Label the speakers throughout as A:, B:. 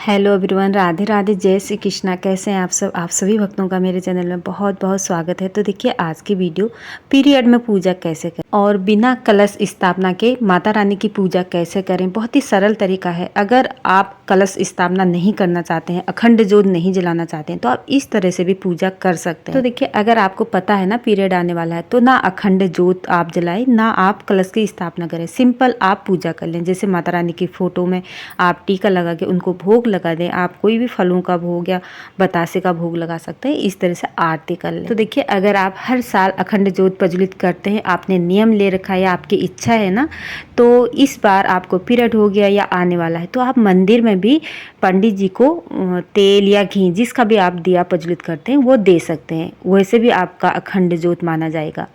A: Hello everyone, Radhe Radhe, जय श्री कृष्णा। कैसे हैं आप सब? आप सभी भक्तों का मेरे चैनल में बहुत बहुत स्वागत है। तो देखिए आज की वीडियो पीरियड में पूजा कैसे करें और बिना कलश स्थापना के माता रानी की पूजा कैसे करें। बहुत ही सरल तरीका है। अगर आप कलश स्थापना नहीं करना चाहते हैं, अखंड ज्योत नहीं जलाना चाहते हैं, तो आप इस तरह से भी पूजा कर सकते हैं। तो देखिए अगर आपको पता है ना पीरियड आने वाला है, तो ना अखंड ज्योत आप जलाएं, ना आप कलश की स्थापना करें। सिंपल आप पूजा कर लें। जैसे माता रानी की फोटो में आप टीका लगा के उनको भोग लगा दें। आप कोई भी फलों का भोग या बतासे का भोग लगा सकते हैं। इस तरह से आरती कर लें। तो देखिए अगर आप हर साल अखंड ज्योत प्रज्वलित करते हैं, आपने नियम ले रखा है या आपकी इच्छा है ना, तो इस बार आपको पीरियड हो गया या आने वाला है, तो आप मंदिर में भी पंडित जी को तेल या घी जिसका भी आप दिया प्रज्वलित करते हैं वो दे सकते हैं। वैसे भी आपका अखंड ज्योत माना जाएगा।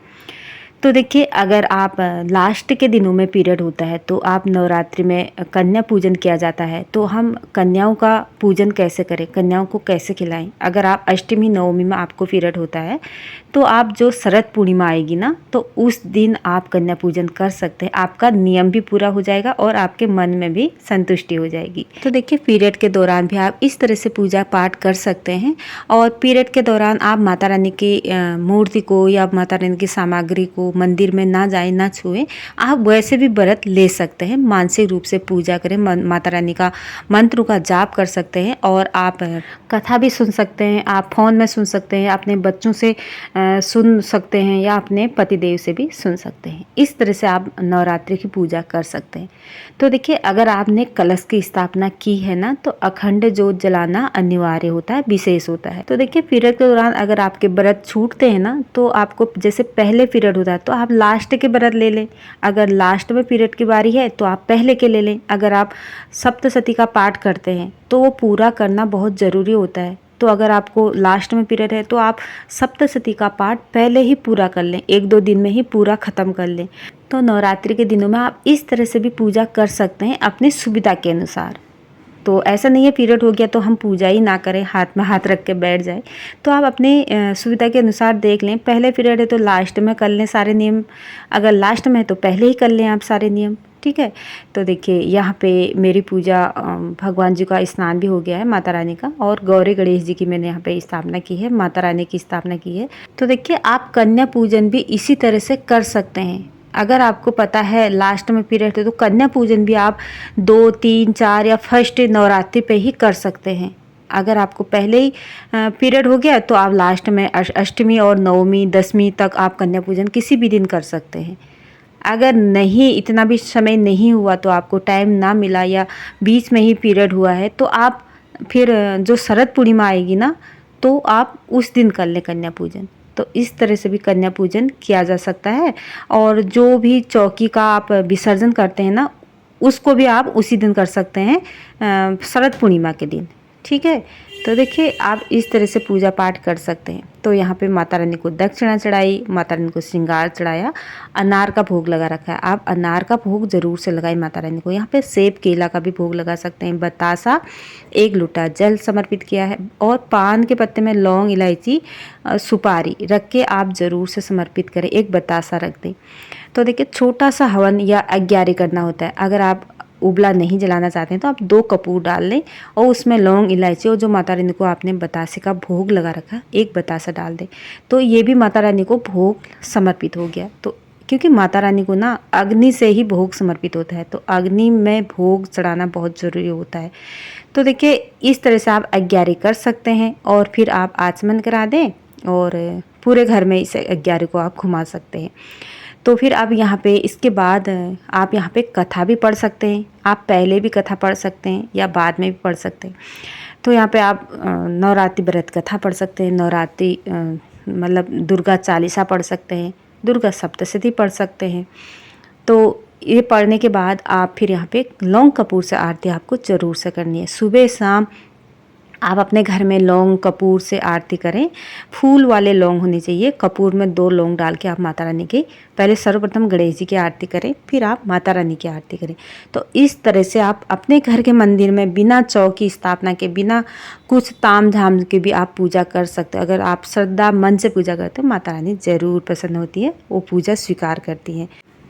A: तो देखिए अगर आप लास्ट के दिनों में पीरियड होता है, तो आप नवरात्रि में कन्या पूजन किया जाता है, तो हम कन्याओं का पूजन कैसे करें, कन्याओं को कैसे खिलाएं। अगर आप अष्टमी नवमी में आपको पीरियड होता है, तो आप जो शरद पूर्णिमा आएगी ना, तो उस दिन आप कन्या पूजन कर सकते हैं। आपका नियम भी पूरा हो जाएगा और आपके मन में भी संतुष्टि हो जाएगी। तो देखिए पीरियड के दौरान भी आप इस तरह से पूजा पाठ कर सकते हैं। और पीरियड के दौरान आप माता रानी की मूर्ति को या माता रानी की सामग्री को मंदिर में ना जाए, ना छुए। आप वैसे भी व्रत ले सकते हैं, मानसिक रूप से पूजा करें, माता रानी का मंत्रों का जाप कर सकते हैं। और आप कथा भी सुन सकते हैं, आप फोन में सुन सकते हैं, अपने बच्चों से सुन सकते हैं या अपने पतिदेव से भी सुन सकते हैं। इस तरह से आप नवरात्रि की पूजा कर सकते हैं। तो देखिए अगर आपने कलश की स्थापना की है ना, तो अखंड ज्योत जलाना अनिवार्य होता है, विशेष होता है। तो देखिए पीरियड के दौरान अगर आपके व्रत छूटते हैं ना, तो आपको जैसे पहले पीरियड होता है तो आप लास्ट के व्रत ले लें। अगर लास्ट में पीरियड की बारी है तो आप पहले के ले लें। अगर आप सप्तशती का पाठ करते हैं तो वो पूरा करना बहुत ज़रूरी होता है। तो अगर आपको लास्ट में पीरियड है तो आप सप्तशती का पाठ पहले ही पूरा कर लें, 1-2 दिन में ही पूरा ख़त्म कर लें। तो नवरात्रि के दिनों में आप इस तरह से भी पूजा कर सकते हैं अपनी सुविधा के अनुसार। तो ऐसा नहीं है पीरियड हो गया तो हम पूजा ही ना करें, हाथ में हाथ रख के बैठ जाए। तो आप अपने सुविधा के अनुसार देख लें। पहले पीरियड है तो लास्ट में कर लें सारे नियम, अगर लास्ट में है तो पहले ही कर लें आप सारे नियम, ठीक है। तो देखिए यहाँ पे मेरी पूजा भगवान जी का स्नान भी हो गया है, माता रानी का, और गौरी गणेश जी की मैंने यहाँ पे स्थापना की है, माता रानी की स्थापना की है। तो देखिए आप कन्या पूजन भी इसी तरह से कर सकते हैं। अगर आपको पता है लास्ट में पीरियड है तो कन्या पूजन भी आप 2, 3, 4 या फर्स्ट नवरात्रि पे ही कर सकते हैं। अगर आपको पहले ही पीरियड हो गया तो आप लास्ट में अष्टमी और नवमी, दसवीं तक आप कन्या पूजन किसी भी दिन कर सकते हैं। अगर नहीं, इतना भी समय नहीं हुआ, तो आपको टाइम ना मिला या बीच में ही पीरियड हुआ है, तो आप फिर जो शरद पूर्णिमा आएगी ना, तो आप उस दिन कर लें कन्या पूजन। तो इस तरह से भी कन्या पूजन किया जा सकता है। और जो भी चौकी का आप विसर्जन करते हैं ना, उसको भी आप उसी दिन कर सकते हैं, शरद पूर्णिमा के दिन, ठीक है। तो देखिए आप इस तरह से पूजा पाठ कर सकते हैं। तो यहाँ पे माता रानी को दक्षिणा चढ़ाई, माता रानी को श्रृंगार चढ़ाया, अनार का भोग लगा रखा है। आप अनार का भोग जरूर से लगाएं माता रानी को। यहाँ पे सेब केला का भी भोग लगा सकते हैं, बतासा, 1 लोटा जल समर्पित किया है, और पान के पत्ते में लौंग, इलायची, सुपारी रख के आप जरूर से समर्पित करें। 1 बतासा रख दें। तो देखिए छोटा सा हवन या अग्यारी करना होता है। अगर आप उबला नहीं जलाना चाहते हैं तो आप 2 कपूर डाल लें और उसमें लौंग, इलायची और जो माता रानी को आपने बतासे का भोग लगा रखा 1 बतासा डाल दें। तो ये भी माता रानी को भोग समर्पित हो गया। तो क्योंकि माता रानी को ना अग्नि से ही भोग समर्पित होता है, तो अग्नि में भोग चढ़ाना बहुत ज़रूरी होता है। तो देखिए इस तरह से आप अग्यारी कर सकते हैं और फिर आप आचमन करा दें और पूरे घर में इस अग्यारी को आप घुमा सकते हैं। तो फिर अब यहाँ पे इसके बाद आप यहाँ पे कथा भी पढ़ सकते हैं। आप पहले भी कथा पढ़ सकते हैं या बाद में भी पढ़ सकते हैं। तो यहाँ पे आप नवरात्रि व्रत कथा पढ़ सकते हैं, नवरात्रि मतलब दुर्गा चालीसा पढ़ सकते हैं, दुर्गा सप्तशती पढ़ सकते हैं। तो ये पढ़ने के बाद आप फिर यहाँ पे लौंग कपूर से आरती आपको ज़रूर से करनी है। सुबह शाम आप अपने घर में लौंग कपूर से आरती करें। फूल वाले लौंग होने चाहिए। कपूर में 2 लौंग डाल के आप माता रानी की पहले सर्वप्रथम गणेश जी की आरती करें, फिर आप माता रानी की आरती करें। तो इस तरह से आप अपने घर के मंदिर में बिना चौकी स्थापना के, बिना कुछ ताम झाम के भी आप पूजा कर सकते हैं। अगर आप श्रद्धा मन से पूजा करते हो, माता रानी ज़रूर प्रसन्न होती है, वो पूजा स्वीकार करती हैं।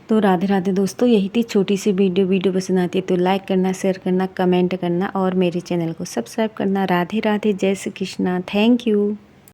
A: तो राधे राधे दोस्तों, यही थी छोटी सी वीडियो पसंद आती है तो लाइक करना, शेयर करना, कमेंट करना और मेरे चैनल को सब्सक्राइब करना। राधे राधे, जय श्री कृष्णा, थैंक यू।